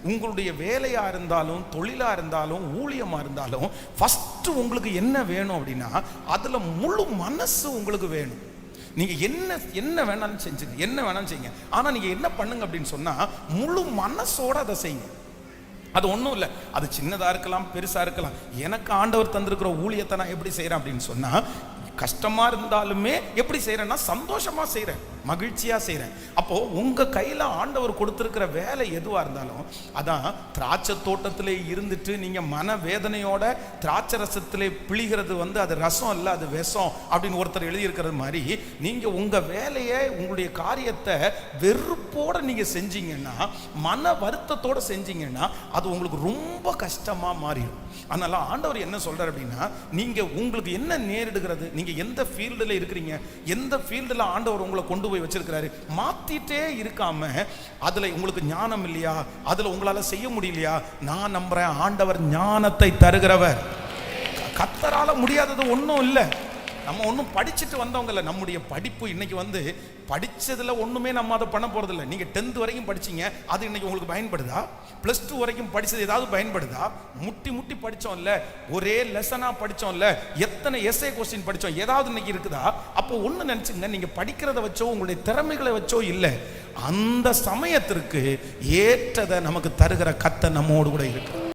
உங்களுடைய வேலையா இருந்தாலும், தொழிலா இருந்தாலும், ஊழியமா இருந்தாலும், ஃபர்ஸ்ட் உங்களுக்கு என்ன வேணும் அப்படின்னா அதுல முழு மனசு உங்களுக்கு வேணும். நீங்க என்ன வேணாலும் செஞ்சுங்க, என்ன வேணாலும் செய்யுங்க. ஆனா நீங்க என்ன பண்ணுங்க அப்படின்னு சொன்னா முழு மனசோட அதை செய்யுங்க. அது ஒன்றும் இல்லை, அது சின்னதாக இருக்கலாம், பெருசாக இருக்கலாம். எனக்கு ஆண்டவர் தந்திருக்கிற ஊழியத்தை நான் எப்படி செய்கிறேன் அப்படின்னு சொன்னால், கஷ்டமாக இருந்தாலுமே எப்படி செய்கிறேன்னா சந்தோஷமாக செய்கிறேன், மகிழ்ச்சியாக செய்கிறேன். அப்போது உங்கள் கையில் ஆண்டவர் கொடுத்துருக்கிற வேலை எதுவாக இருந்தாலும், அதான் திராட்சை தோட்டத்திலே இருந்துட்டு நீங்கள் மன வேதனையோட திராட்சை ரசத்திலே பிழிகிறது அது ரசம் இல்லை, அது விஷம் அப்படின்னு ஒருத்தர் எழுதியிருக்கிறது மாதிரி, நீங்கள் உங்கள் வேலையை, உங்களுடைய காரியத்தை வெறுப்போடு நீங்கள் செஞ்சீங்கன்னா, மன வருத்தத்தோடு செஞ்சீங்கன்னா அது உங்களுக்கு ரொம்ப கஷ்டமாக மாறிடும். அதனால ஆண்டவர் என்ன சொல்றார் அப்படின்னா, நீங்க உங்களுக்கு என்ன நேரிடுகிறது, நீங்க எந்த ஃபீல்டில் இருக்கிறீங்க, எந்த ஃபீல்டில் ஆண்டவர் உங்களை கொண்டு போய் வச்சிருக்கிறாரு, மாத்திட்டே இருக்காம அதுல உங்களுக்கு ஞானம் இல்லையா, அதுல உங்களால செய்ய முடியலையா, நான் நம்புறேன் ஆண்டவர் ஞானத்தை தருகிறவர். கர்த்தரால முடியாதது ஒன்றும் இல்லை. நம்ம ஒன்றும் படிச்சுட்டு வந்தவங்க இல்லை. நம்முடைய படிப்பு இன்னைக்கு படிச்சதுல ஒண்ணுமே நம்ம அதை பண்ண போறது இல்லை. நீங்க 10th வரைக்கும் படிச்சீங்க, அது இன்னைக்கு உங்களுக்கு பயன்படுதா? +2 வரைக்கும் படிச்சது ஏதாவது பயன்படுதா? முட்டி முட்டி படிச்சோம் இல்ல, ஒரே லெசனா படிச்சோம் இல்ல, எத்தனை எஸ்ஏ கொஸ்டின் படிச்சோம், ஏதாவது இன்னைக்கு இருக்குதா? அப்போ ஒண்ணு நினைச்சுங்க, நீங்க படிக்கிறத வச்சோ உங்களுடைய திறமைகளை வச்சோ இல்லை, அந்த சமயத்திற்கு ஏற்றதை நமக்கு தருகிற கர்த்தர் நம்மோடு கூட இருக்கு.